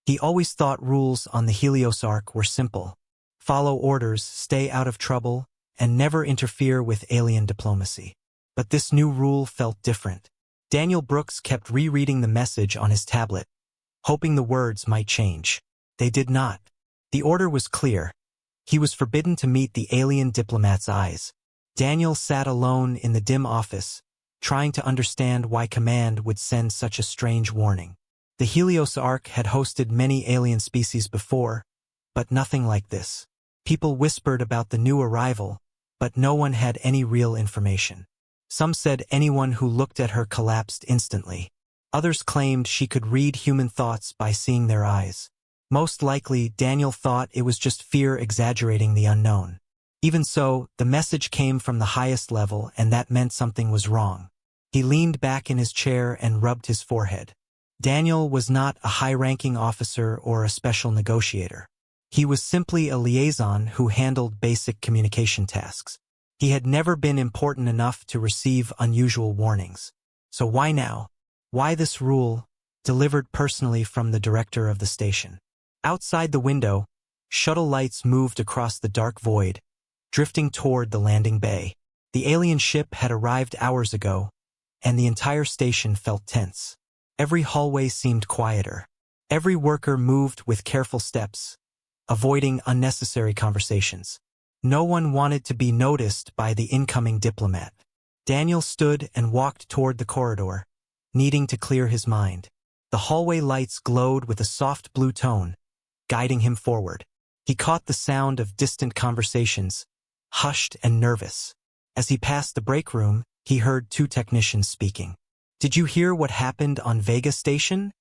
He always thought rules on the Helios Ark were simple. Follow orders, stay out of trouble, and never interfere with alien diplomacy. But this new rule felt different. Daniel Brooks kept rereading the message on his tablet, hoping the words might change. They did not. The order was clear. He was forbidden to meet the alien diplomat's eyes. Daniel sat alone in the dim office, trying to understand why Command would send such a strange warning. The Helios Ark had hosted many alien species before, but nothing like this. People whispered about the new arrival, but no one had any real information. Some said anyone who looked at her collapsed instantly. Others claimed she could read human thoughts by seeing their eyes. Most likely, Daniel thought it was just fear exaggerating the unknown. Even so, the message came from the highest level, and that meant something was wrong. He leaned back in his chair and rubbed his forehead. Daniel was not a high-ranking officer or a special negotiator. He was simply a liaison who handled basic communication tasks. He had never been important enough to receive unusual warnings. So why now? Why this rule, delivered personally from the director of the station? Outside the window, shuttle lights moved across the dark void, drifting toward the landing bay. The alien ship had arrived hours ago, and the entire station felt tense. Every hallway seemed quieter. Every worker moved with careful steps, avoiding unnecessary conversations. No one wanted to be noticed by the incoming diplomat. Daniel stood and walked toward the corridor, needing to clear his mind. The hallway lights glowed with a soft blue tone, guiding him forward. He caught the sound of distant conversations, hushed and nervous. As he passed the break room, he heard two technicians speaking. "Did you hear what happened on Vega Station?"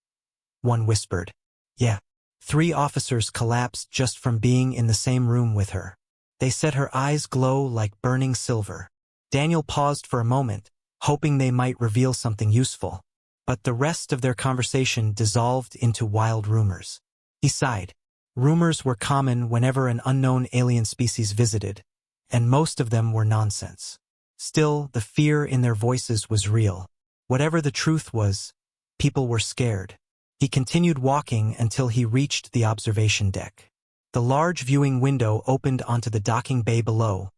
One whispered. "Yeah." 3 officers collapsed just from being in the same room with her. They said her eyes glow like burning silver. Daniel paused for a moment, hoping they might reveal something useful. But the rest of their conversation dissolved into wild rumors. He sighed. Rumors were common whenever an unknown alien species visited, and most of them were nonsense. Still, the fear in their voices was real. Whatever the truth was, people were scared. He continued walking until he reached the observation deck. The large viewing window opened onto the docking bay below,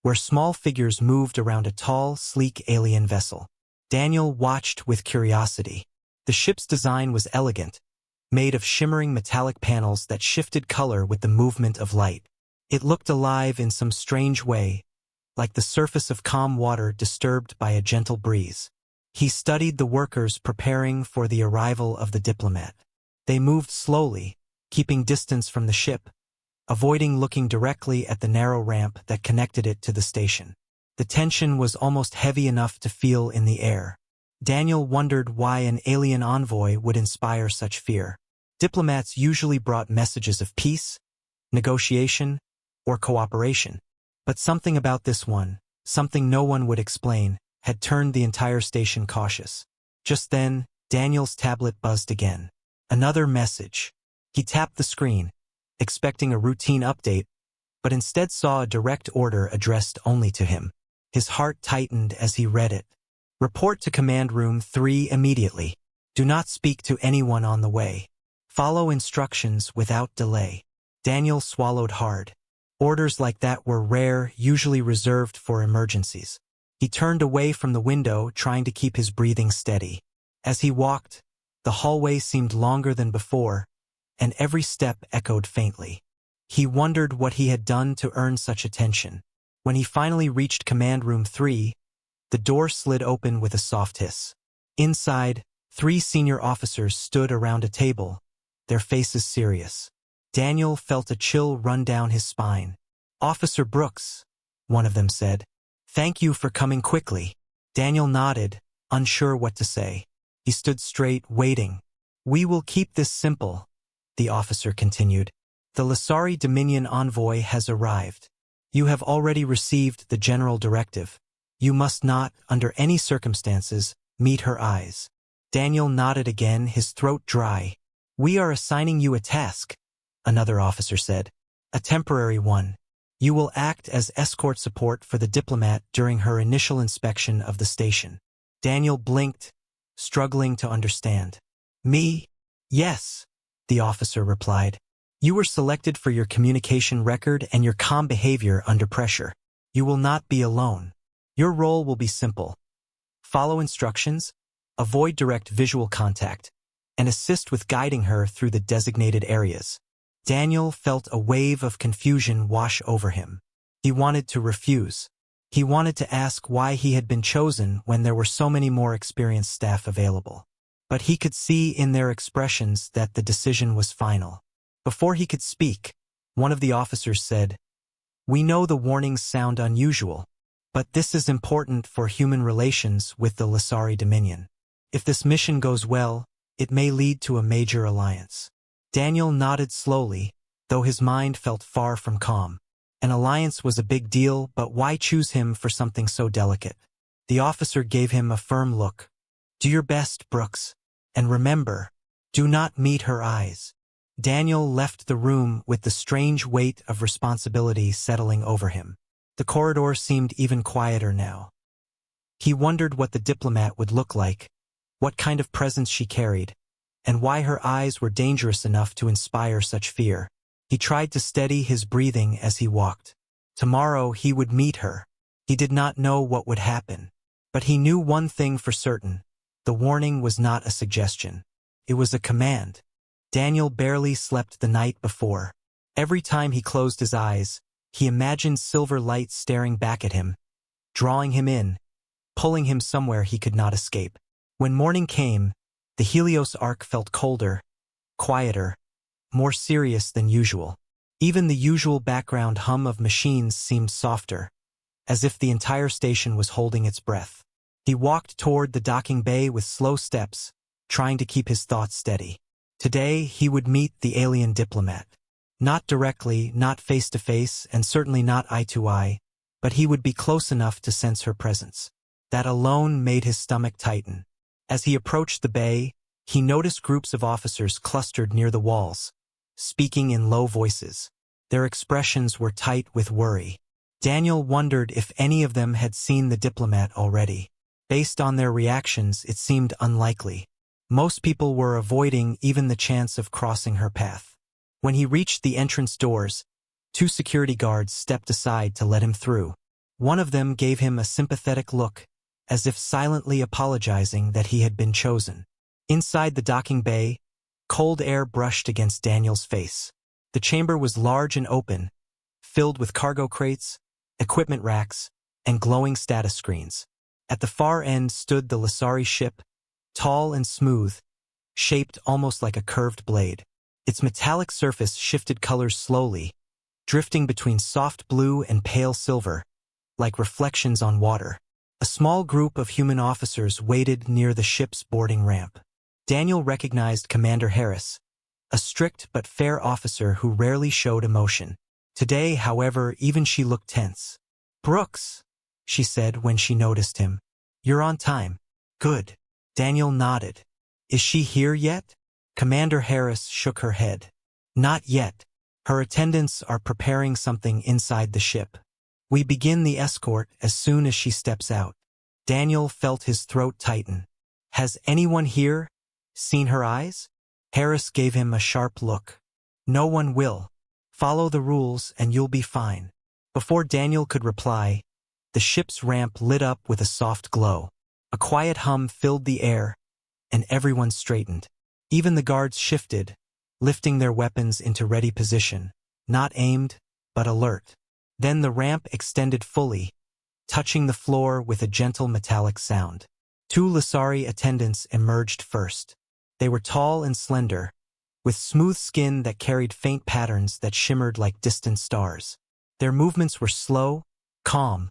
where small figures moved around a tall, sleek alien vessel. Daniel watched with curiosity. The ship's design was elegant, made of shimmering metallic panels that shifted color with the movement of light. It looked alive in some strange way, like the surface of calm water disturbed by a gentle breeze. He studied the workers preparing for the arrival of the diplomat. They moved slowly, keeping distance from the ship, avoiding looking directly at the narrow ramp that connected it to the station. The tension was almost heavy enough to feel in the air. Daniel wondered why an alien envoy would inspire such fear. Diplomats usually brought messages of peace, negotiation, or cooperation. But something about this one, something no one would explain, had turned the entire station cautious. Just then, Daniel's tablet buzzed again. Another message. He tapped the screen, expecting a routine update, but instead saw a direct order addressed only to him. His heart tightened as he read it. Report to Command Room 3 immediately. Do not speak to anyone on the way. Follow instructions without delay. Daniel swallowed hard. Orders like that were rare, usually reserved for emergencies. He turned away from the window, trying to keep his breathing steady. As he walked, the hallway seemed longer than before, and every step echoed faintly. He wondered what he had done to earn such attention. When he finally reached Command Room 3, the door slid open with a soft hiss. Inside, 3 senior officers stood around a table, their faces serious. Daniel felt a chill run down his spine. "Officer Brooks," one of them said. "Thank you for coming quickly." Daniel nodded, unsure what to say. He stood straight, waiting. "We will keep this simple," the officer continued. "The Lysari Dominion envoy has arrived. You have already received the general directive. You must not, under any circumstances, meet her eyes." Daniel nodded again, his throat dry. "We are assigning you a task," another officer said. "A temporary one. You will act as escort support for the diplomat during her initial inspection of the station." Daniel blinked, struggling to understand. "Me? Yes. the officer replied. "You were selected for your communication record and your calm behavior under pressure. You will not be alone. Your role will be simple. Follow instructions, avoid direct visual contact, and assist with guiding her through the designated areas." Daniel felt a wave of confusion wash over him. He wanted to refuse. He wanted to ask why he had been chosen when there were so many more experienced staff available. But he could see in their expressions that the decision was final. Before he could speak, one of the officers said, "We know the warnings sound unusual, but this is important for human relations with the Lysari Dominion. If this mission goes well, it may lead to a major alliance." Daniel nodded slowly, though his mind felt far from calm. An alliance was a big deal, but why choose him for something so delicate? The officer gave him a firm look. "Do your best, Brooks. And remember, do not meet her eyes." Daniel left the room with the strange weight of responsibility settling over him. The corridor seemed even quieter now. He wondered what the diplomat would look like, what kind of presence she carried, and why her eyes were dangerous enough to inspire such fear. He tried to steady his breathing as he walked. Tomorrow he would meet her. He did not know what would happen, but he knew one thing for certain. The warning was not a suggestion. It was a command. Daniel barely slept the night before. Every time he closed his eyes, he imagined silver light staring back at him, drawing him in, pulling him somewhere he could not escape. When morning came, the Helios arc felt colder, quieter, more serious than usual. Even the usual background hum of machines seemed softer, as if the entire station was holding its breath. He walked toward the docking bay with slow steps, trying to keep his thoughts steady. Today he would meet the alien diplomat. Not directly, not face-to-face, and certainly not eye-to-eye, but he would be close enough to sense her presence. That alone made his stomach tighten. As he approached the bay, he noticed groups of officers clustered near the walls, speaking in low voices. Their expressions were tight with worry. Daniel wondered if any of them had seen the diplomat already. Based on their reactions, it seemed unlikely. Most people were avoiding even the chance of crossing her path. When he reached the entrance doors, 2 security guards stepped aside to let him through. One of them gave him a sympathetic look, as if silently apologizing that he had been chosen. Inside the docking bay, cold air brushed against Daniel's face. The chamber was large and open, filled with cargo crates, equipment racks, and glowing status screens. At the far end stood the Lysari ship, tall and smooth, shaped almost like a curved blade. Its metallic surface shifted colors slowly, drifting between soft blue and pale silver, like reflections on water. A small group of human officers waited near the ship's boarding ramp. Daniel recognized Commander Harris, a strict but fair officer who rarely showed emotion. Today, however, even she looked tense. "Brooks," she said when she noticed him. "You're on time." "Good." Daniel nodded. "Is she here yet?" Commander Harris shook her head. "Not yet. Her attendants are preparing something inside the ship. We begin the escort as soon as she steps out." Daniel felt his throat tighten. "Has anyone here seen her eyes?" Harris gave him a sharp look. "No one will. Follow the rules and you'll be fine." Before Daniel could reply, the ship's ramp lit up with a soft glow. A quiet hum filled the air, and everyone straightened. Even the guards shifted, lifting their weapons into ready position, not aimed, but alert. Then the ramp extended fully, touching the floor with a gentle metallic sound. 2 Lysari attendants emerged first. They were tall and slender, with smooth skin that carried faint patterns that shimmered like distant stars. Their movements were slow, calm,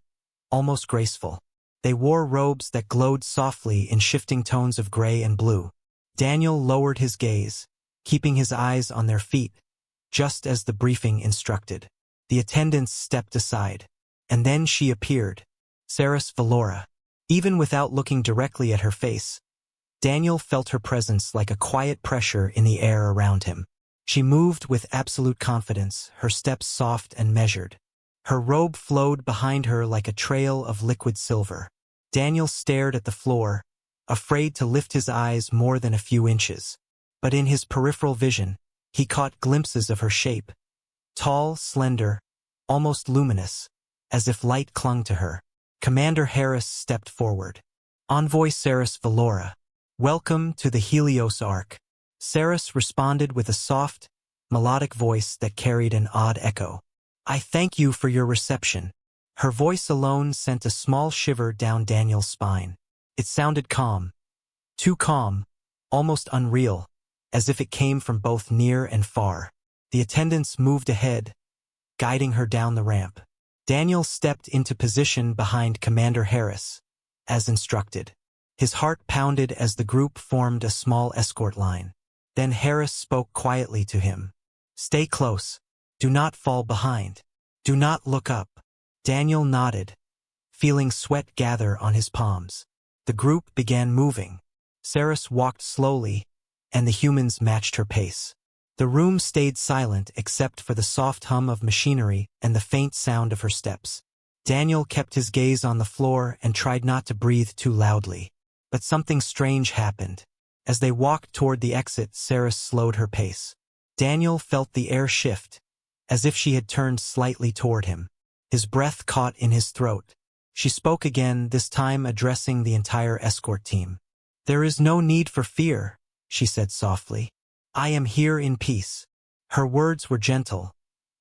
almost graceful. They wore robes that glowed softly in shifting tones of gray and blue. Daniel lowered his gaze, keeping his eyes on their feet, just as the briefing instructed. The attendants stepped aside, and then she appeared, Seris Valora. Even without looking directly at her face, Daniel felt her presence like a quiet pressure in the air around him. She moved with absolute confidence, her steps soft and measured. Her robe flowed behind her like a trail of liquid silver. Daniel stared at the floor, afraid to lift his eyes more than a few inches. But in his peripheral vision, He caught glimpses of her shape. Tall, slender, almost luminous, as if light clung to her. Commander Harris stepped forward. Envoy Seris Valora, welcome to the Helios Ark. Seris responded with a soft, melodic voice that carried an odd echo. I thank you for your reception. Her voice alone sent a small shiver down Daniel's spine. It sounded calm. Too calm, almost unreal, as if it came from both near and far. The attendants moved ahead, guiding her down the ramp. Daniel stepped into position behind Commander Harris, as instructed. His heart pounded as the group formed a small escort line. Then Harris spoke quietly to him. Stay close. Do not fall behind. Do not look up. Daniel nodded, feeling sweat gather on his palms. The group began moving. Seris walked slowly, and the humans matched her pace. The room stayed silent except for the soft hum of machinery and the faint sound of her steps. Daniel kept his gaze on the floor and tried not to breathe too loudly. But something strange happened. As they walked toward the exit, Seris slowed her pace. Daniel felt the air shift, as if she had turned slightly toward him. His breath caught in his throat. She spoke again, this time addressing the entire escort team. There is no need for fear, she said softly. I am here in peace. Her words were gentle,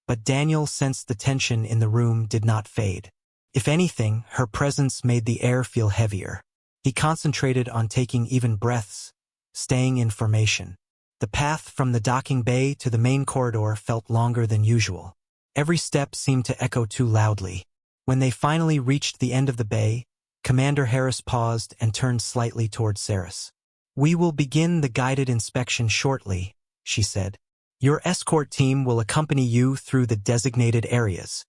but Daniel sensed the tension in the room did not fade. If anything, her presence made the air feel heavier. He concentrated on taking even breaths, staying in formation. The path from the docking bay to the main corridor felt longer than usual. Every step seemed to echo too loudly. When they finally reached the end of the bay, Commander Harris paused and turned slightly toward Seris. We will begin the guided inspection shortly, she said. Your escort team will accompany you through the designated areas.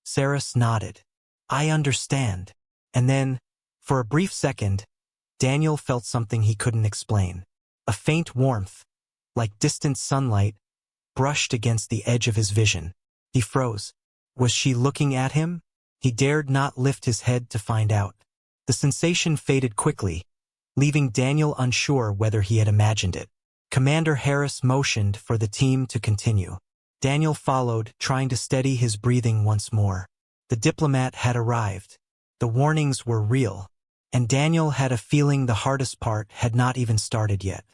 Seris nodded. I understand. And then, for a brief second, Daniel felt something he couldn't explain. A faint warmth, like distant sunlight, brushed against the edge of his vision. He froze. Was she looking at him? He dared not lift his head to find out. The sensation faded quickly, leaving Daniel unsure whether he had imagined it. Commander Harris motioned for the team to continue. Daniel followed, trying to steady his breathing once more. The diplomat had arrived. The warnings were real, and Daniel had a feeling the hardest part had not even started yet.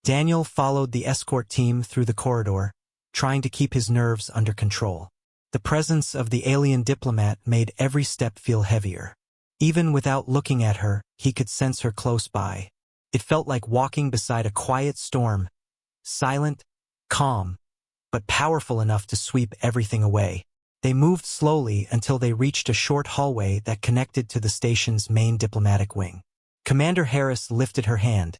Daniel followed the escort team through the corridor, trying to keep his nerves under control. The presence of the alien diplomat made every step feel heavier. Even without looking at her, he could sense her close by. It felt like walking beside a quiet storm, silent, calm, but powerful enough to sweep everything away. They moved slowly until they reached a short hallway that connected to the station's main diplomatic wing. Commander Harris lifted her hand,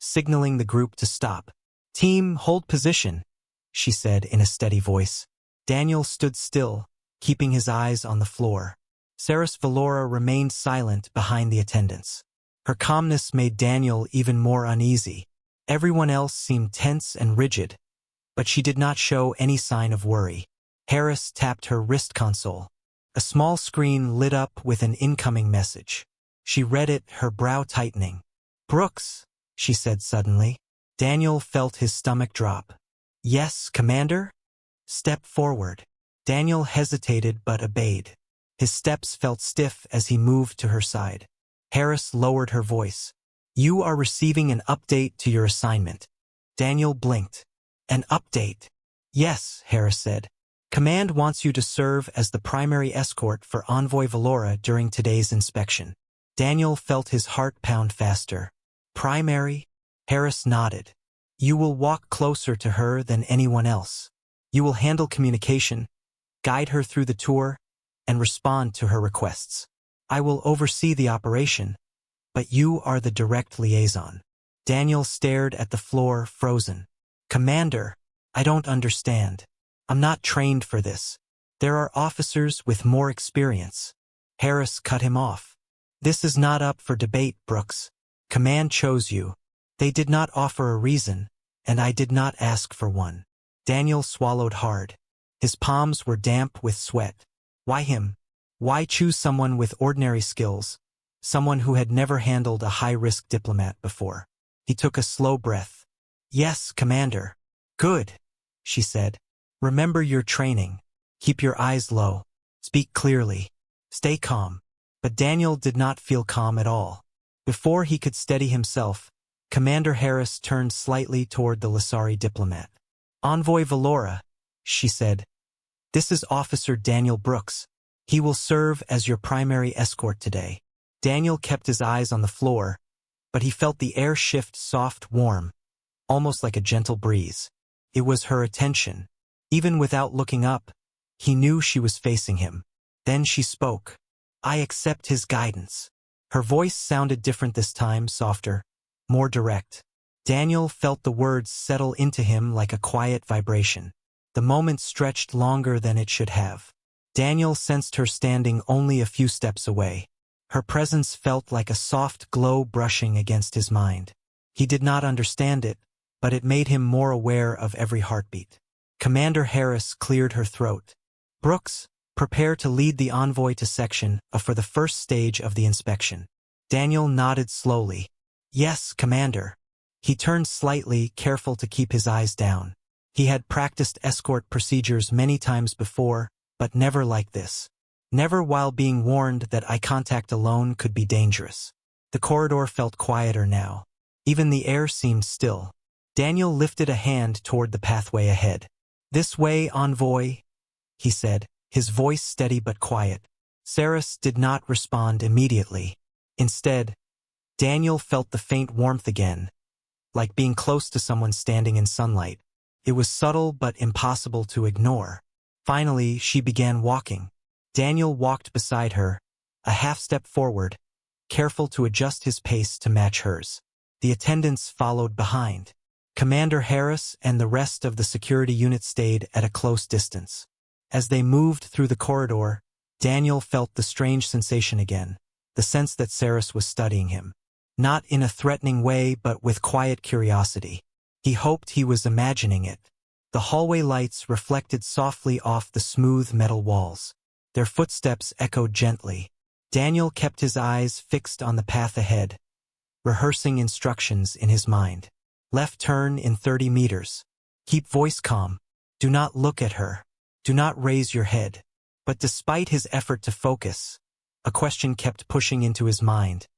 signaling the group to stop. Team, hold position, she said in a steady voice. Daniel stood still, keeping his eyes on the floor. Seris Valora remained silent behind the attendants. Her calmness made Daniel even more uneasy. Everyone else seemed tense and rigid, but she did not show any sign of worry. Harris tapped her wrist console. A small screen lit up with an incoming message. She read it, her brow tightening. Brooks, she said suddenly. Daniel felt his stomach drop. Yes, Commander? Step forward. Daniel hesitated but obeyed. His steps felt stiff as he moved to her side. Harris lowered her voice. You are receiving an update to your assignment. Daniel blinked. An update? Yes, Harris said. Command wants you to serve as the primary escort for Envoy Valora during today's inspection. Daniel felt his heart pound faster. Primary? Harris nodded. You will walk closer to her than anyone else. You will handle communication, guide her through the tour, and respond to her requests. I will oversee the operation, but you are the direct liaison. Daniel stared at the floor, frozen. Commander, I don't understand. I'm not trained for this. There are officers with more experience. Harris cut him off. This is not up for debate, Brooks. Command chose you. They did not offer a reason, and I did not ask for one. Daniel swallowed hard. His palms were damp with sweat. Why him? Why choose someone with ordinary skills, someone who had never handled a high-risk diplomat before? He took a slow breath. Yes, Commander. Good. she said. Remember your training. Keep your eyes low. Speak clearly. Stay calm. But Daniel did not feel calm at all. Before he could steady himself, Commander Harris turned slightly toward the Lysari diplomat. Envoy Valora, she said. This is Officer Daniel Brooks. He will serve as your primary escort today. Daniel kept his eyes on the floor, but he felt the air shift soft, warm, almost like a gentle breeze. It was her attention. Even without looking up, he knew she was facing him. Then she spoke. I accept his guidance. Her voice sounded different this time, softer, more direct. Daniel felt the words settle into him like a quiet vibration. The moment stretched longer than it should have. Daniel sensed her standing only a few steps away. Her presence felt like a soft glow brushing against his mind. He did not understand it, but it made him more aware of every heartbeat. Commander Harris cleared her throat. Brooks, prepare to lead the envoy to section A for the first stage of the inspection. Daniel nodded slowly. Yes, Commander. He turned slightly, careful to keep his eyes down. He had practiced escort procedures many times before, but never like this. Never while being warned that eye contact alone could be dangerous. The corridor felt quieter now. Even the air seemed still. Daniel lifted a hand toward the pathway ahead. This way, envoy, he said, his voice steady but quiet. Seris did not respond immediately. Instead, Daniel felt the faint warmth again, like being close to someone standing in sunlight. It was subtle but impossible to ignore. Finally, she began walking. Daniel walked beside her, a half step forward, careful to adjust his pace to match hers. The attendants followed behind. Commander Harris and the rest of the security unit stayed at a close distance. As they moved through the corridor, Daniel felt the strange sensation again, the sense that Seris was studying him. Not in a threatening way, but with quiet curiosity. He hoped he was imagining it. The hallway lights reflected softly off the smooth metal walls. Their footsteps echoed gently. Daniel kept his eyes fixed on the path ahead, rehearsing instructions in his mind. Left turn in 30 meters. Keep voice calm. Do not look at her. Do not raise your head. But despite his effort to focus, a question kept pushing into his mind.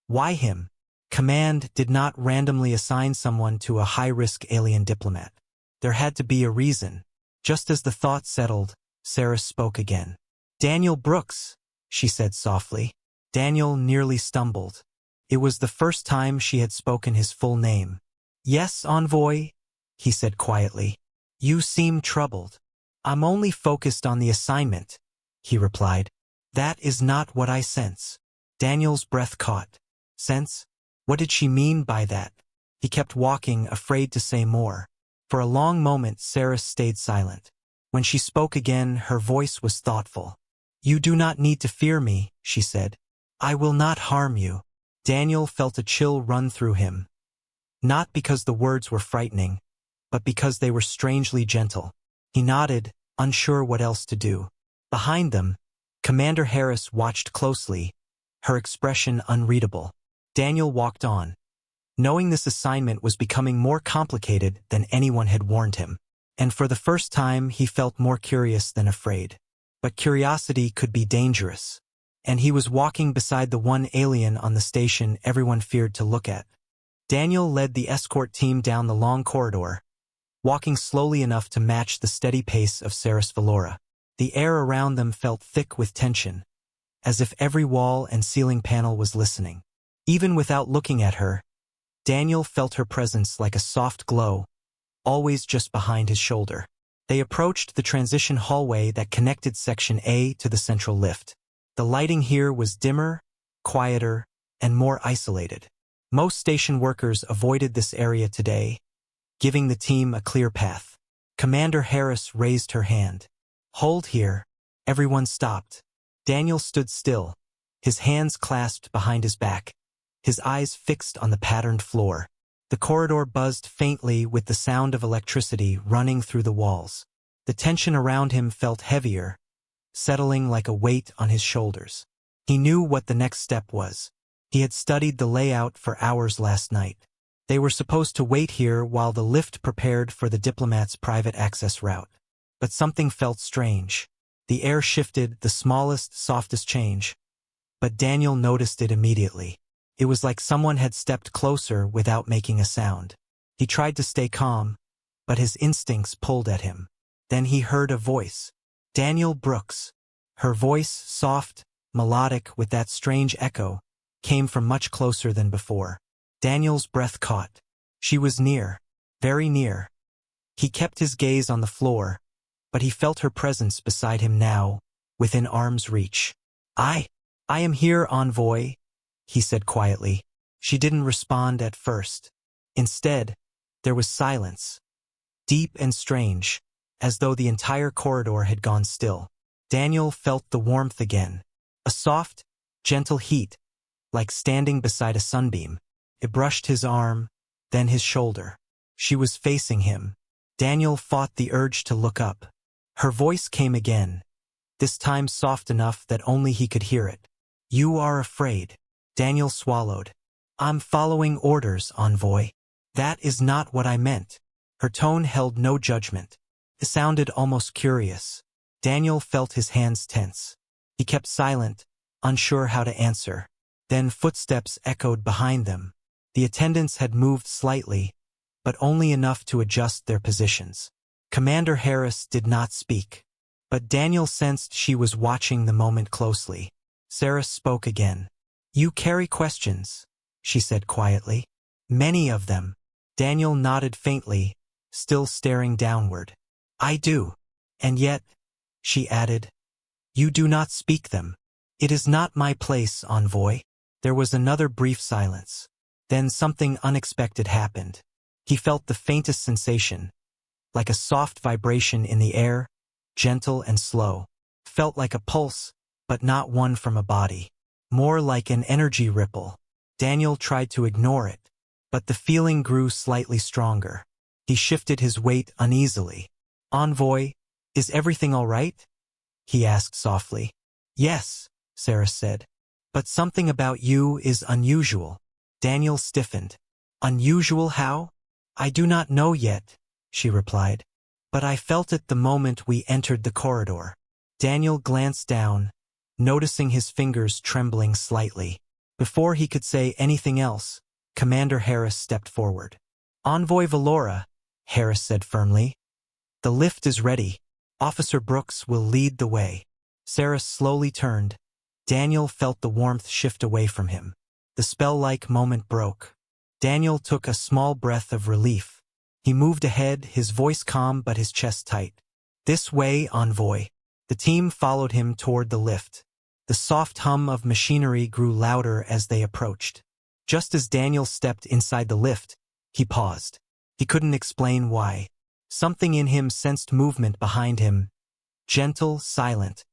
Why him? Command did not randomly assign someone to a high-risk alien diplomat. There had to be a reason. Just as the thought settled, Seris spoke again. Daniel Brooks, she said softly. Daniel nearly stumbled. It was the first time she had spoken his full name. Yes, envoy, he said quietly. You seem troubled. I'm only focused on the assignment, he replied. That is not what I sense. Daniel's breath caught. Sense? What did she mean by that? He kept walking, afraid to say more. For a long moment, Seris stayed silent. When she spoke again, her voice was thoughtful. You do not need to fear me, she said. I will not harm you. Daniel felt a chill run through him. Not because the words were frightening, but because they were strangely gentle. He nodded, unsure what else to do. Behind them, Commander Harris watched closely, her expression unreadable. Daniel walked on, knowing this assignment was becoming more complicated than anyone had warned him. And for the first time, he felt more curious than afraid. But curiosity could be dangerous. And he was walking beside the one alien on the station everyone feared to look at. Daniel led the escort team down the long corridor, walking slowly enough to match the steady pace of Seris Valora. The air around them felt thick with tension, as if every wall and ceiling panel was listening. Even without looking at her, Daniel felt her presence like a soft glow, always just behind his shoulder. They approached the transition hallway that connected Section A to the central lift. The lighting here was dimmer, quieter, and more isolated. Most station workers avoided this area today, giving the team a clear path. Commander Harris raised her hand. Hold here. Everyone stopped. Daniel stood still, his hands clasped behind his back, his eyes fixed on the patterned floor. The corridor buzzed faintly with the sound of electricity running through the walls. The tension around him felt heavier, settling like a weight on his shoulders. He knew what the next step was. He had studied the layout for hours last night. They were supposed to wait here while the lift prepared for the diplomat's private access route. But something felt strange. The air shifted, the smallest, softest change. But Daniel noticed it immediately. It was like someone had stepped closer without making a sound. He tried to stay calm, but his instincts pulled at him. Then he heard a voice. Daniel Brooks. Her voice, soft, melodic with that strange echo, came from much closer than before. Daniel's breath caught. She was near, very near. He kept his gaze on the floor, but he felt her presence beside him now, within arm's reach. I am here, envoy, he said quietly. She didn't respond at first. Instead, there was silence, deep and strange, as though the entire corridor had gone still. Daniel felt the warmth again, a soft, gentle heat, like standing beside a sunbeam. It brushed his arm, then his shoulder. She was facing him. Daniel fought the urge to look up. Her voice came again, this time soft enough that only he could hear it. You are afraid. Daniel swallowed. I'm following orders, envoy. That is not what I meant. Her tone held no judgment. It sounded almost curious. Daniel felt his hands tense. He kept silent, unsure how to answer. Then footsteps echoed behind them. The attendants had moved slightly, but only enough to adjust their positions. Commander Harris did not speak, but Daniel sensed she was watching the moment closely. Seris spoke again. You carry questions, she said quietly. Many of them. Daniel nodded faintly, still staring downward. I do. And yet, she added, you do not speak them. It is not my place, envoy. There was another brief silence. Then something unexpected happened. He felt the faintest sensation, like a soft vibration in the air, gentle and slow. Felt like a pulse, but not one from a body. More like an energy ripple. Daniel tried to ignore it, but the feeling grew slightly stronger. He shifted his weight uneasily. Envoy, is everything all right? He asked softly. Yes, Seris said. But something about you is unusual. Daniel stiffened. Unusual how? I do not know yet, she replied. But I felt it the moment we entered the corridor. Daniel glanced down, noticing his fingers trembling slightly. Before he could say anything else, Commander Harris stepped forward. Envoy Valora, Harris said firmly. The lift is ready. Officer Brooks will lead the way. Seris slowly turned. Daniel felt the warmth shift away from him. The spell-like moment broke. Daniel took a small breath of relief. He moved ahead, his voice calm but his chest tight. This way, envoy. The team followed him toward the lift. The soft hum of machinery grew louder as they approached. Just as Daniel stepped inside the lift, he paused. He couldn't explain why. Something in him sensed movement behind him. Gentle, silent,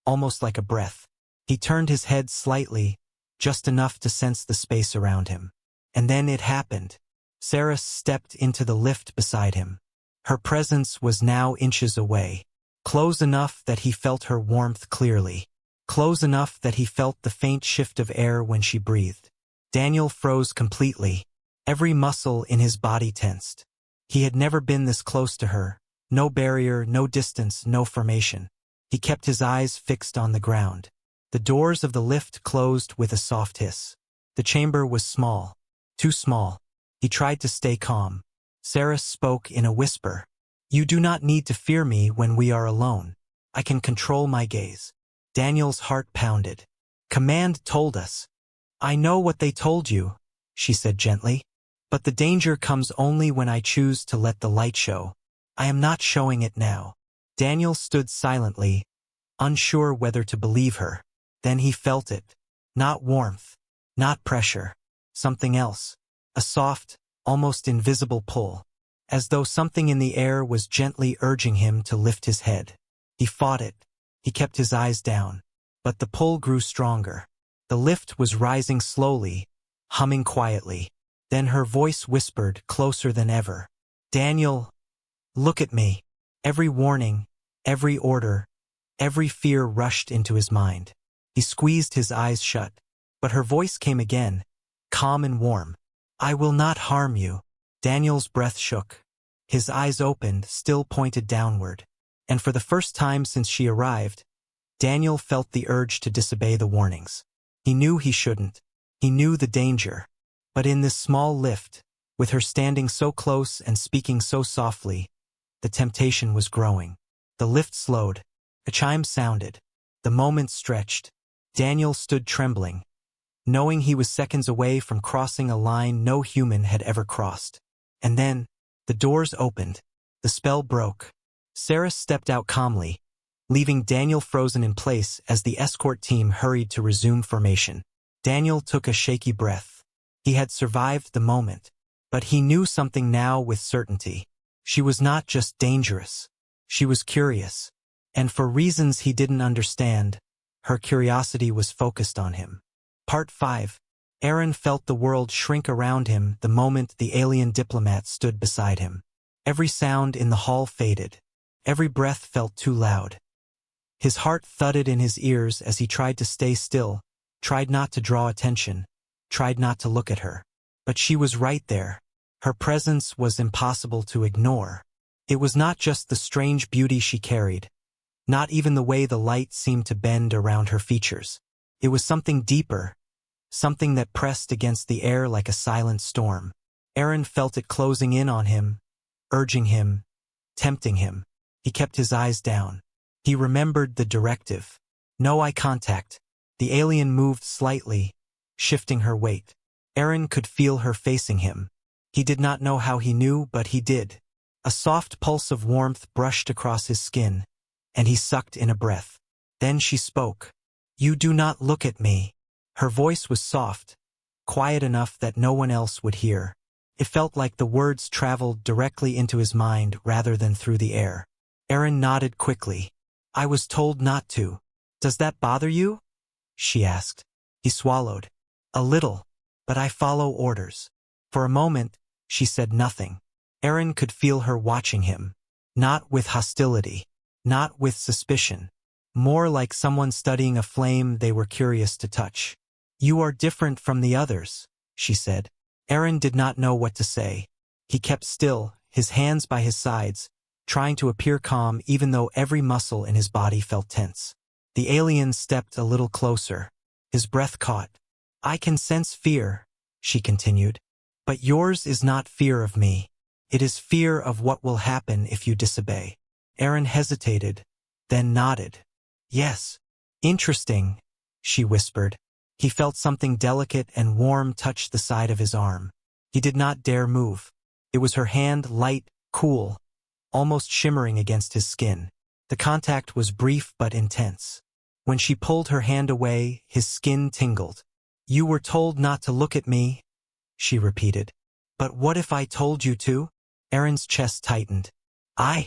almost like a breath. He turned his head slightly, just enough to sense the space around him. And then it happened. Seris stepped into the lift beside him. Her presence was now inches away, close enough that he felt her warmth clearly, close enough that he felt the faint shift of air when she breathed. Daniel froze completely, every muscle in his body tensed. He had never been this close to her, no barrier, no distance, no formation. He kept his eyes fixed on the ground. The doors of the lift closed with a soft hiss. The chamber was small, too small. He tried to stay calm. Seris spoke in a whisper. You do not need to fear me when we are alone. I can control my gaze. Daniel's heart pounded. Command told us. I know what they told you, she said gently. But the danger comes only when I choose to let the light show. I am not showing it now. Daniel stood silently, unsure whether to believe her. Then he felt it. Not warmth, not pressure, something else. A soft, almost invisible pull, as though something in the air was gently urging him to lift his head. He fought it. He kept his eyes down. But the pull grew stronger. The lift was rising slowly, humming quietly. Then her voice whispered, closer than ever. Daniel, look at me. Every warning, every order, every fear rushed into his mind. He squeezed his eyes shut. But her voice came again, calm and warm. I will not harm you. Daniel's breath shook. His eyes opened, still pointed downward. And for the first time since she arrived, Daniel felt the urge to disobey the warnings. He knew he shouldn't. He knew the danger. But in this small lift, with her standing so close and speaking so softly, the temptation was growing. The lift slowed. A chime sounded. The moment stretched. Daniel stood trembling, knowing he was seconds away from crossing a line no human had ever crossed. And then, the doors opened. The spell broke. Seris stepped out calmly, leaving Daniel frozen in place as the escort team hurried to resume formation. Daniel took a shaky breath. He had survived the moment, but he knew something now with certainty. She was not just dangerous. She was curious. And for reasons he didn't understand, her curiosity was focused on him. Part 5. Aaron felt the world shrink around him the moment the alien diplomat stood beside him. Every sound in the hall faded. Every breath felt too loud. His heart thudded in his ears as he tried to stay still, tried not to draw attention, tried not to look at her. But she was right there. Her presence was impossible to ignore. It was not just the strange beauty she carried, not even the way the light seemed to bend around her features. It was something deeper, something that pressed against the air like a silent storm. Aaron felt it closing in on him, urging him, tempting him. He kept his eyes down. He remembered the directive. No eye contact. The alien moved slightly, shifting her weight. Aaron could feel her facing him. He did not know how he knew, but he did. A soft pulse of warmth brushed across his skin, and he sucked in a breath. Then she spoke. You do not look at me. Her voice was soft, quiet enough that no one else would hear. It felt like the words traveled directly into his mind rather than through the air. Aaron nodded quickly. I was told not to. Does that bother you? She asked. He swallowed. A little, but I follow orders. For a moment, she said nothing. Aaron could feel her watching him. Not with hostility. Not with suspicion. More like someone studying a flame they were curious to touch. You are different from the others, she said. Aaron did not know what to say. He kept still, his hands by his sides, trying to appear calm even though every muscle in his body felt tense. The alien stepped a little closer. His breath caught. I can sense fear, she continued. But yours is not fear of me. It is fear of what will happen if you disobey. Aaron hesitated, then nodded. Yes. Interesting, she whispered. He felt something delicate and warm touch the side of his arm. He did not dare move. It was her hand, light, cool, almost shimmering against his skin. The contact was brief but intense. When she pulled her hand away, his skin tingled. You were told not to look at me, she repeated. But what if I told you to? Aaron's chest tightened. I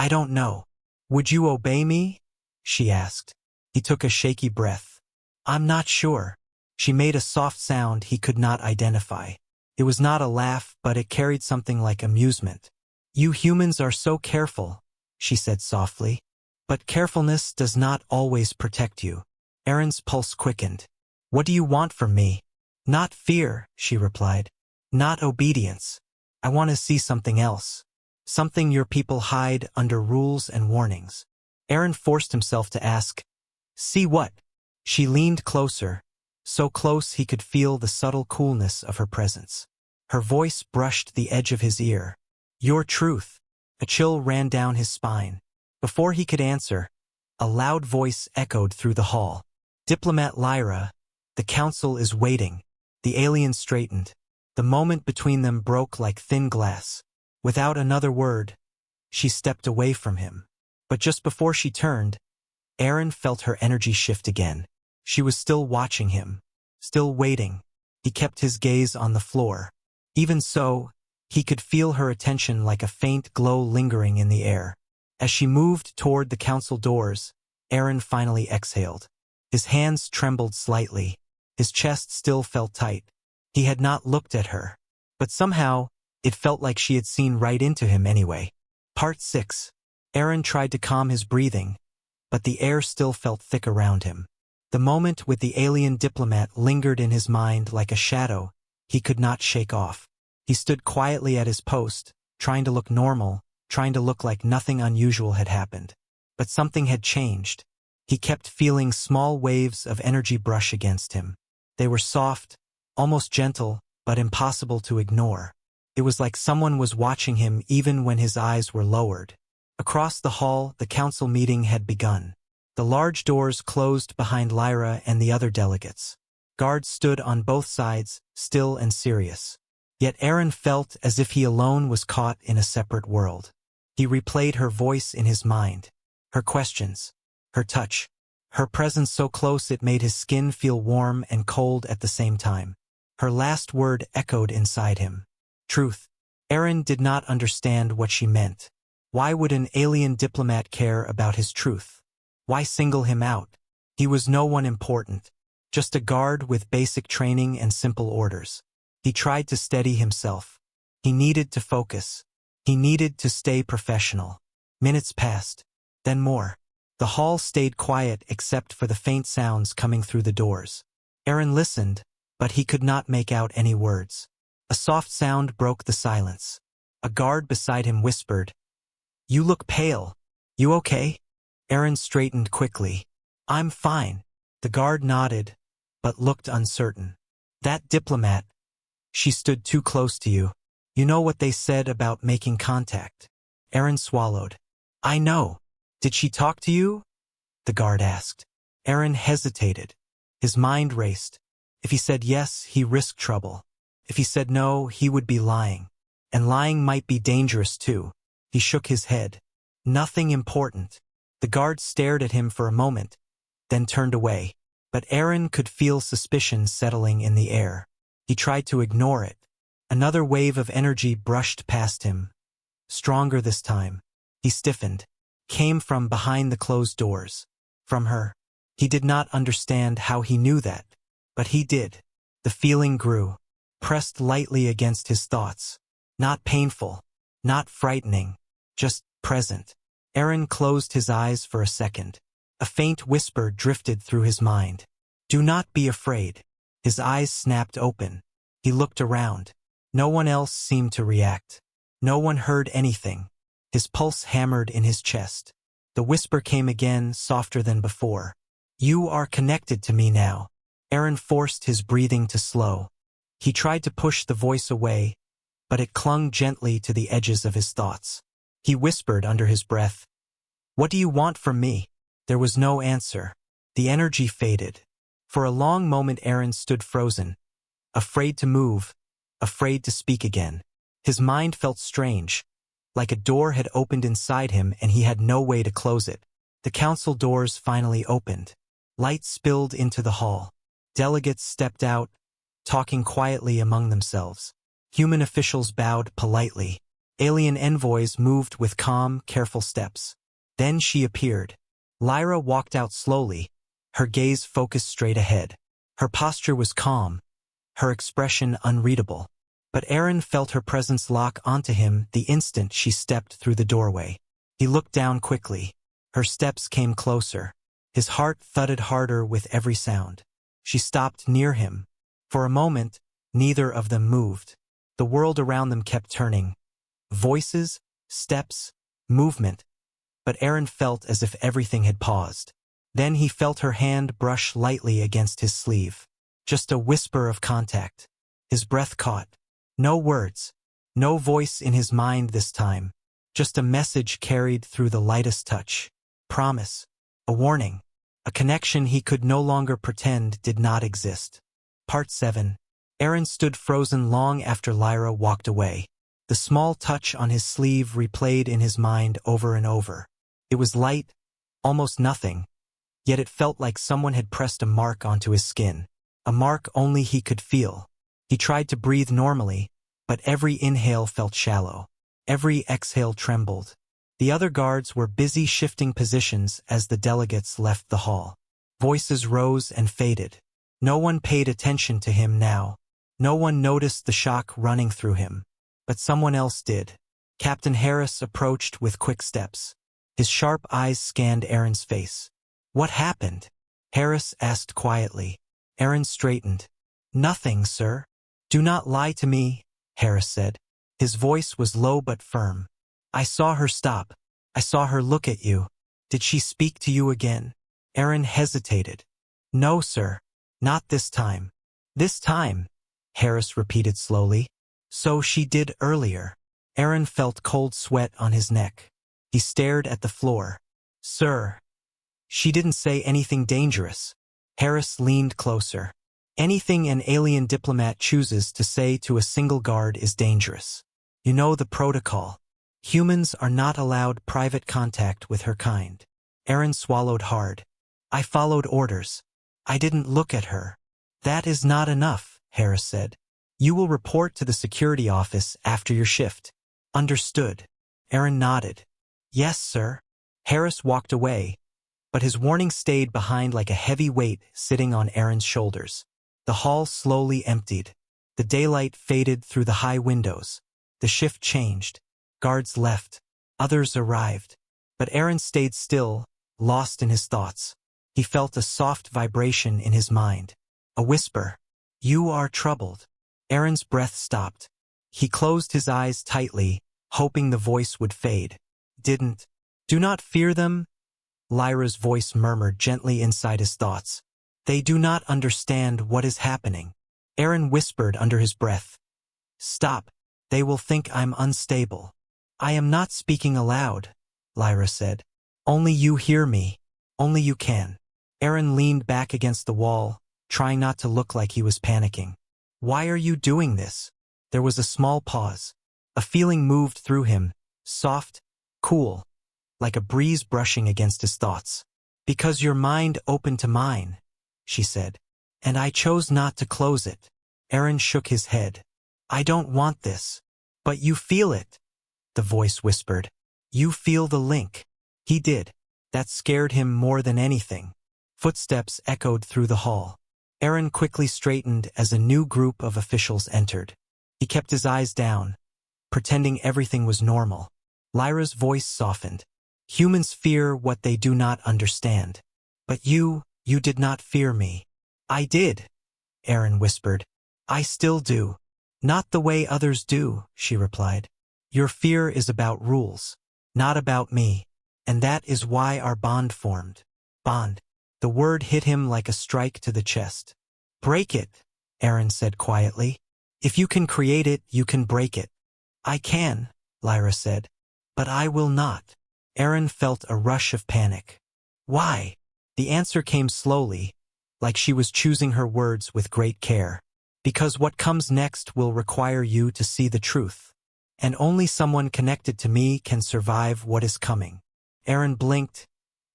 don't know. Would you obey me? She asked. He took a shaky breath. I'm not sure. She made a soft sound he could not identify. It was not a laugh, but it carried something like amusement. You humans are so careful, she said softly. But carefulness does not always protect you. Aaron's pulse quickened. What do you want from me? Not fear, she replied. Not obedience. I want to see something else. Something your people hide under rules and warnings. Aaron forced himself to ask, see what? She leaned closer, so close he could feel the subtle coolness of her presence. Her voice brushed the edge of his ear. Your truth. A chill ran down his spine. Before he could answer, a loud voice echoed through the hall. Diplomat Lyra, the council is waiting. The alien straightened. The moment between them broke like thin glass. Without another word, she stepped away from him. But just before she turned, Aaron felt her energy shift again. She was still watching him, still waiting. He kept his gaze on the floor. Even so, he could feel her attention like a faint glow lingering in the air. As she moved toward the council doors, Aaron finally exhaled. His hands trembled slightly. His chest still felt tight. He had not looked at her. But somehow, it felt like she had seen right into him anyway. Part 6. Aaron tried to calm his breathing, but the air still felt thick around him. The moment with the alien diplomat lingered in his mind like a shadow he could not shake off. He stood quietly at his post, trying to look normal, trying to look like nothing unusual had happened. But something had changed. He kept feeling small waves of energy brush against him. They were soft, almost gentle, but impossible to ignore. It was like someone was watching him even when his eyes were lowered. Across the hall, the council meeting had begun. The large doors closed behind Lyra and the other delegates. Guards stood on both sides, still and serious. Yet Aaron felt as if he alone was caught in a separate world. He replayed her voice in his mind. Her questions. Her touch. Her presence so close it made his skin feel warm and cold at the same time. Her last word echoed inside him. Truth. Aaron did not understand what she meant. Why would an alien diplomat care about his truth? Why single him out? He was no one important. Just a guard with basic training and simple orders. He tried to steady himself. He needed to focus. He needed to stay professional. Minutes passed. Then more. The hall stayed quiet except for the faint sounds coming through the doors. Aaron listened, but he could not make out any words. A soft sound broke the silence. A guard beside him whispered, "You look pale. You okay?" Aaron straightened quickly. "I'm fine." The guard nodded, but looked uncertain. "That diplomat. She stood too close to you. You know what they said about making contact." Aaron swallowed. "I know. Did she talk to you?" the guard asked. Aaron hesitated. His mind raced. If he said yes, he risked trouble. If he said no, he would be lying. And lying might be dangerous too. He shook his head. Nothing important. The guard stared at him for a moment, then turned away. But Aaron could feel suspicion settling in the air. He tried to ignore it. Another wave of energy brushed past him. Stronger this time. He stiffened. Came from behind the closed doors. From her. He did not understand how he knew that. But he did. The feeling grew. Pressed lightly against his thoughts. Not painful. Not frightening. Just present. Aaron closed his eyes for a second. A faint whisper drifted through his mind. "Do not be afraid." His eyes snapped open. He looked around. No one else seemed to react. No one heard anything. His pulse hammered in his chest. The whisper came again, softer than before. "You are connected to me now." Aaron forced his breathing to slow. He tried to push the voice away, but it clung gently to the edges of his thoughts. He whispered under his breath, "What do you want from me?" There was no answer. The energy faded. For a long moment Aaron stood frozen, afraid to move, afraid to speak again. His mind felt strange, like a door had opened inside him and he had no way to close it. The council doors finally opened. Light spilled into the hall. Delegates stepped out, talking quietly among themselves. Human officials bowed politely. Alien envoys moved with calm, careful steps. Then she appeared. Lyra walked out slowly, her gaze focused straight ahead. Her posture was calm, her expression unreadable. But Aaron felt her presence lock onto him the instant she stepped through the doorway. He looked down quickly. Her steps came closer. His heart thudded harder with every sound. She stopped near him. For a moment, neither of them moved. The world around them kept turning. Voices, steps, movement. But Aaron felt as if everything had paused. Then he felt her hand brush lightly against his sleeve. Just a whisper of contact. His breath caught. No words. No voice in his mind this time. Just a message carried through the lightest touch. Promise. A warning. A connection he could no longer pretend did not exist. Part 7. Aaron stood frozen long after Lyra walked away. The small touch on his sleeve replayed in his mind over and over. It was light, almost nothing, yet it felt like someone had pressed a mark onto his skin. A mark only he could feel. He tried to breathe normally, but every inhale felt shallow. Every exhale trembled. The other guards were busy shifting positions as the delegates left the hall. Voices rose and faded. No one paid attention to him now. No one noticed the shock running through him. But someone else did. Captain Harris approached with quick steps. His sharp eyes scanned Aaron's face. "What happened?" Harris asked quietly. Aaron straightened. "Nothing, sir." Do not lie to me, Harris said. His voice was low but firm. I saw her stop. I saw her look at you. Did she speak to you again? Aaron hesitated. No, sir. Not this time. This time, Harris repeated slowly. So she did earlier. Aaron felt cold sweat on his neck. He stared at the floor. Sir. She didn't say anything dangerous. Harris leaned closer. Anything an alien diplomat chooses to say to a single guard is dangerous. You know the protocol. Humans are not allowed private contact with her kind. Aaron swallowed hard. I followed orders. I didn't look at her. That is not enough, Harris said. You will report to the security office after your shift. Understood. Aaron nodded. Yes, sir. Harris walked away, but his warning stayed behind like a heavy weight sitting on Aaron's shoulders. The hall slowly emptied. The daylight faded through the high windows. The shift changed. Guards left. Others arrived. But Aaron stayed still, lost in his thoughts. He felt a soft vibration in his mind. A whisper. You are troubled. Aaron's breath stopped. He closed his eyes tightly, hoping the voice would fade. Didn't. Do not fear them, Lyra's voice murmured gently inside his thoughts. They do not understand what is happening. Aaron whispered under his breath. Stop. They will think I'm unstable. I am not speaking aloud, Lyra said. Only you hear me. Only you can. Aaron leaned back against the wall, trying not to look like he was panicking. Why are you doing this? There was a small pause. A feeling moved through him, soft, cool, like a breeze brushing against his thoughts. Because your mind opened to mine, she said. And I chose not to close it. Aaron shook his head. I don't want this. But you feel it, the voice whispered. You feel the link. He did. That scared him more than anything. Footsteps echoed through the hall. Aaron quickly straightened as a new group of officials entered. He kept his eyes down, pretending everything was normal. Lyra's voice softened. Humans fear what they do not understand. But you did not fear me. I did, Aaron whispered. I still do. Not the way others do, she replied. Your fear is about rules, not about me. And that is why our bond formed. Bond. The word hit him like a strike to the chest. Break it, Aaron said quietly. If you can create it, you can break it. I can, Lyra said. But I will not. Aaron felt a rush of panic. Why? The answer came slowly, like she was choosing her words with great care. Because what comes next will require you to see the truth. And only someone connected to me can survive what is coming. Aaron blinked,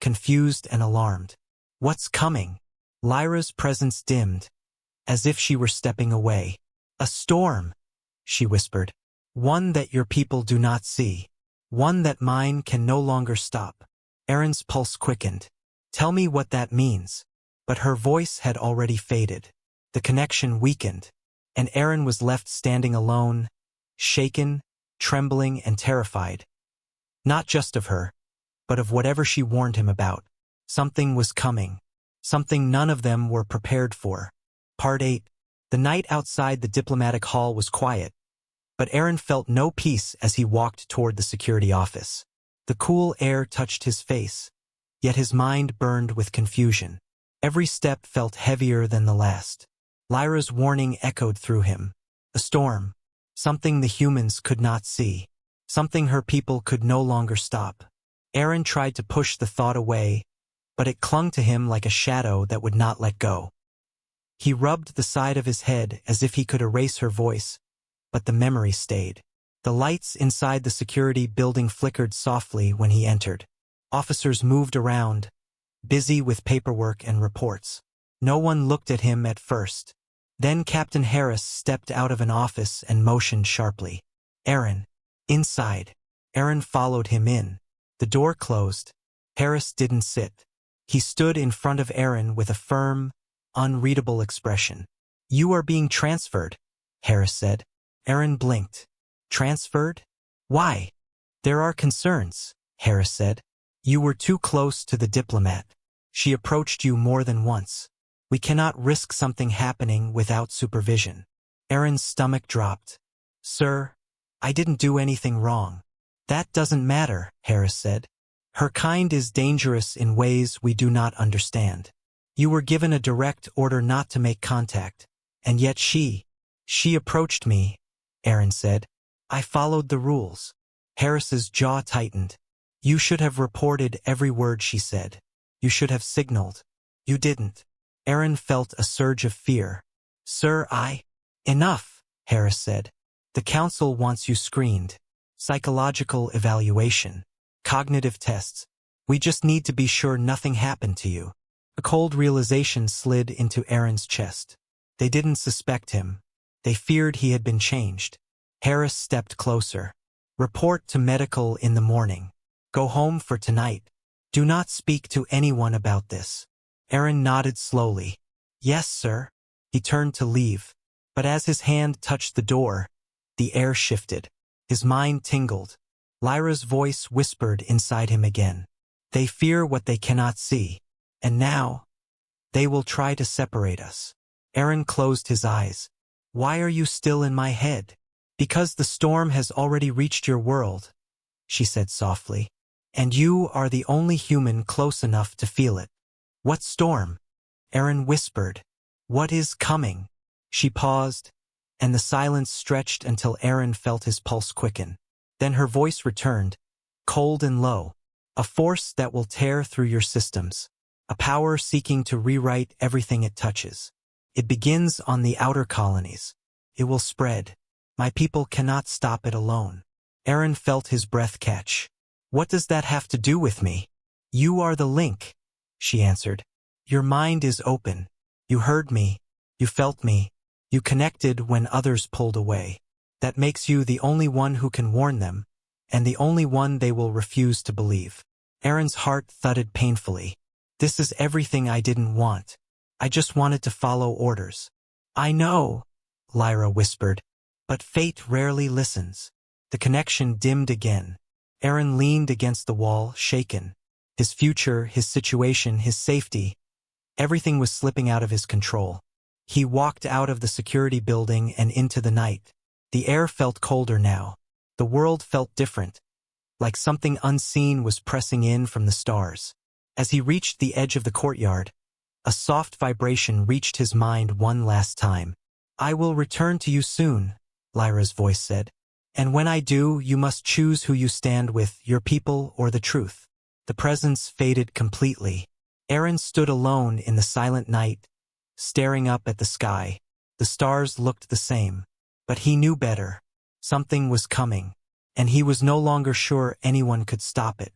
confused and alarmed. What's coming? Lyra's presence dimmed, as if she were stepping away. A storm, she whispered. One that your people do not see. One that mine can no longer stop. Aaron's pulse quickened. Tell me what that means. But her voice had already faded. The connection weakened, and Aaron was left standing alone, shaken, trembling, and terrified. Not just of her, but of whatever she warned him about. Something was coming. Something none of them were prepared for. Part 8. The night outside the diplomatic hall was quiet, but Aaron felt no peace as he walked toward the security office. The cool air touched his face, yet his mind burned with confusion. Every step felt heavier than the last. Lyra's warning echoed through him. A storm. Something the humans could not see. Something her people could no longer stop. Aaron tried to push the thought away, but it clung to him like a shadow that would not let go. He rubbed the side of his head as if he could erase her voice, but the memory stayed. The lights inside the security building flickered softly when he entered. Officers moved around, busy with paperwork and reports. No one looked at him at first. Then Captain Harris stepped out of an office and motioned sharply. Aaron. Inside. Aaron followed him in. The door closed. Harris didn't sit. He stood in front of Aaron with a firm, unreadable expression. You are being transferred, Harris said. Aaron blinked. Transferred? Why? There are concerns, Harris said. You were too close to the diplomat. She approached you more than once. We cannot risk something happening without supervision. Aaron's stomach dropped. Sir, I didn't do anything wrong. That doesn't matter, Harris said. Her kind is dangerous in ways we do not understand. You were given a direct order not to make contact, and yet she approached me, Aaron said. I followed the rules. Harris's jaw tightened. You should have reported every word she said. You should have signaled. You didn't. Aaron felt a surge of fear. Sir, Enough, Harris said. The council wants you screened. Psychological evaluation. Cognitive tests. We just need to be sure nothing happened to you. A cold realization slid into Aaron's chest. They didn't suspect him. They feared he had been changed. Harris stepped closer. Report to medical in the morning. Go home for tonight. Do not speak to anyone about this. Aaron nodded slowly. Yes, sir. He turned to leave. But as his hand touched the door, the air shifted. His mind tingled. Lyra's voice whispered inside him again. They fear what they cannot see. And now, they will try to separate us. Aaron closed his eyes. Why are you still in my head? Because the storm has already reached your world, she said softly. And you are the only human close enough to feel it. What storm? Aaron whispered. What is coming? She paused, and the silence stretched until Aaron felt his pulse quicken. Then her voice returned, cold and low. A force that will tear through your systems. A power seeking to rewrite everything it touches. It begins on the outer colonies. It will spread. My people cannot stop it alone. Aaron felt his breath catch. What does that have to do with me? You are the link, she answered. Your mind is open. You heard me. You felt me. You connected when others pulled away. That makes you the only one who can warn them, and the only one they will refuse to believe. Aaron's heart thudded painfully. This is everything I didn't want. I just wanted to follow orders. I know, Lyra whispered, but fate rarely listens. The connection dimmed again. Aaron leaned against the wall, shaken. His future, his situation, his safety, everything was slipping out of his control. He walked out of the security building and into the night. The air felt colder now. The world felt different, like something unseen was pressing in from the stars. As he reached the edge of the courtyard, a soft vibration reached his mind one last time. I will return to you soon, Lyra's voice said. And when I do, you must choose who you stand with, your people or the truth. The presence faded completely. Aaron stood alone in the silent night, staring up at the sky. The stars looked the same, but he knew better. Something was coming, and he was no longer sure anyone could stop it.